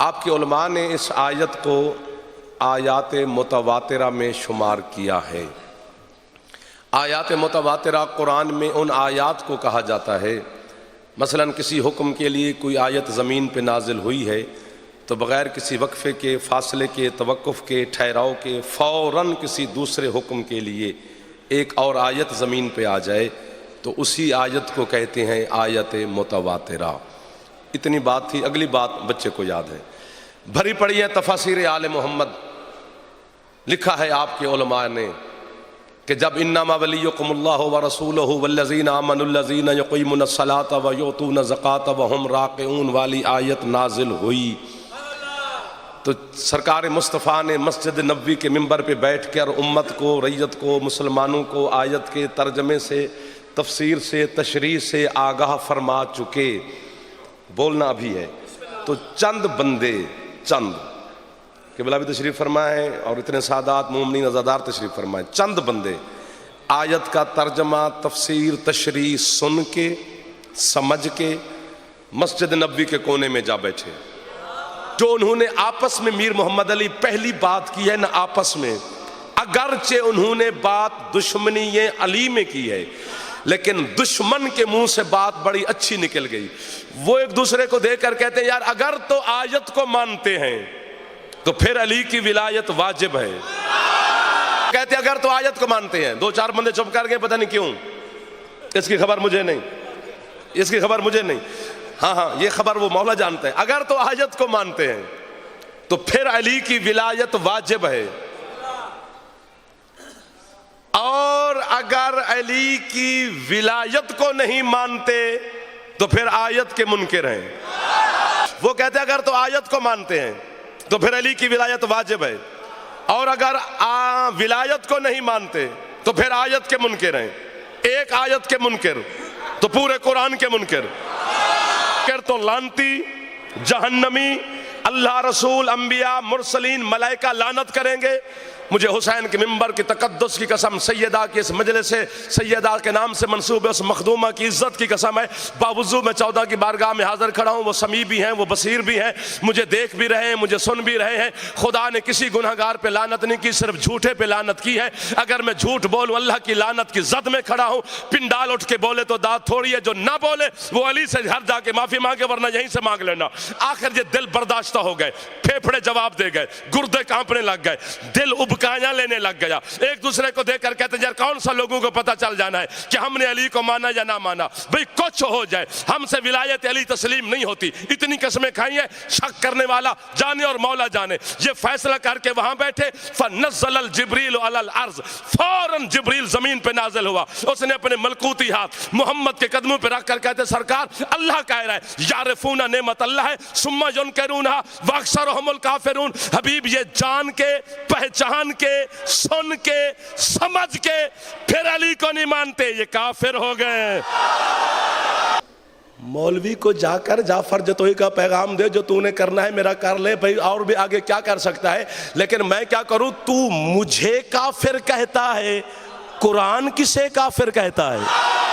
آپ کے علماء نے اس آیت کو آیات متواترہ میں شمار کیا ہے۔ آیات متواترہ قرآن میں ان آیات کو کہا جاتا ہے، مثلا کسی حکم کے لیے کوئی آیت زمین پہ نازل ہوئی ہے تو بغیر کسی وقفے کے، فاصلے کے، توقف کے، ٹھہراؤ کے فوراً کسی دوسرے حکم کے لیے ایک اور آیت زمین پہ آ جائے تو اسی آیت کو کہتے ہیں آیت متواترہ۔ اتنی بات تھی۔ اگلی بات بچے کو یاد ہے، بھری پڑی ہے تفاسیر آل محمد۔ لکھا ہے آپ کے علماء نے کہ جب انما ولیکم اللہ ورسولہ والذین آمنوا الذین یقیمون الصلاۃ ویؤتون الزکاۃ وہم راکعون والی آیت نازل ہوئی تو سرکار مصطفیٰ نے مسجد نبوی کے ممبر پہ بیٹھ کر امت کو، رعیت کو، مسلمانوں کو آیت کے ترجمے سے، تفسیر سے، تشریح سے آگاہ فرما چکے۔ بولنا بھی ہے تو چند بندے، چند قبلہ بھی تشریف فرمائے اور اتنے سادات مومنین عزادار تشریف فرمائے، چند بندے آیت کا ترجمہ، تفسیر، تشریح سن کے، سمجھ کے مسجد نبوی کے کونے میں جا بیٹھے۔ جو انہوں نے آپس میں میر محمد علی پہلی بات کی ہے نا، آپس میں، اگرچہ انہوں نے بات دشمنی علی میں کی ہے لیکن دشمن کے منہ سے بات بڑی اچھی نکل گئی۔ وہ ایک دوسرے کو دیکھ کر کہتے ہیں یار اگر تو آیت کو مانتے ہیں تو پھر علی کی ولایت واجب ہے۔ کہتے ہیں اگر تو آیت کو مانتے ہیں۔ دو چار بندے چپ کر گئے، پتہ نہیں کیوں، اس کی خبر مجھے نہیں، اس کی خبر مجھے نہیں، ہاں یہ خبر وہ مولا جانتا ہے۔ اگر تو آیت کو مانتے ہیں تو پھر علی کی ولایت واجب ہے، اور اگر علی کی ولایت کو نہیں مانتے تو پھر آیت کے منکر ہیں۔ وہ کہتے ہیں اگر تو آیت کو مانتے ہیں تو پھر علی کی ولایت واجب ہے، اور اگر ولایت کو نہیں مانتے تو پھر آیت کے منکر ہیں۔ ایک آیت کے منکر تو پورے قرآن کے منکر، تو لعنتی، جہنمی، اللہ، رسول، انبیاء، مرسلین، ملائکہ لعنت کریں گے۔ مجھے حسین کے ممبر کی تقدس کی قسم، سیدہ کی اس مجلس سے، سیدہ کے نام سے منسوب ہے اس مخدومہ کی عزت کی قسم ہے، باوضو میں 14 کی بارگاہ میں حاضر کھڑا ہوں۔ وہ سمیع بھی ہیں، وہ بصیر بھی ہیں، مجھے دیکھ بھی رہے ہیں، مجھے سن بھی رہے ہیں۔ خدا نے کسی گنہگار پہ لعنت نہیں کی، صرف جھوٹے پہ لعنت کی ہے۔ اگر میں جھوٹ بولوں اللہ کی لعنت کی زد میں کھڑا ہوں۔ پنڈال اٹھ کے بولے تو داد تھوڑی ہے، جو نہ بولے وہ علی سے گھر جا کے معافی مانگے، ورنہ یہیں سے مانگ لینا۔ آخر یہ دل برداشتہ ہو گئے، پھیپھڑے جواب دے گئے، گردے کانپنے لگ گئے، دل ابکایاں لینے لگ گیا۔ ایک دوسرے کو دیکھ کر کہتے ہیں یار کون سا لوگوں کو پتہ چل جانا ہے کہ ہم نے علی کو مانا یا نہ مانا، بھئی کچھ ہو جائے ہم سے ولایت علی تسلیم نہیں ہوتی۔ اتنی قسمیں کھائی ہیں، شک کرنے والا جانے اور مولا جانے۔ یہ فیصلہ کر کے وہاں بیٹھے، فنزل الجبریل علی الارض، فوراً جبریل زمین پہ نازل ہوا۔ اس نے اپنے ملکوتی ہاتھ محمد کے قدموں پہ رکھ کر کہتے سرکار اللہ کہہ رہا ہے یعرفون نعمت اللہ ہے ثم ینکرونہا واکثرہم الکافرون۔ حبیب یہ جان کے، پہچان کے، سن کے، سمجھ کے پھر علی کو نہیں مانتے، یہ کافر ہو گئے۔ مولوی کو جا کر جعفر جتوئی کا پیغام دے، جو تو نے کرنا ہے میرا کر لے بھئی، اور بھی آگے کیا کر سکتا ہے، لیکن میں کیا کروں؟ تو مجھے کافر کہتا ہے، قرآن کسے کافر کہتا ہے؟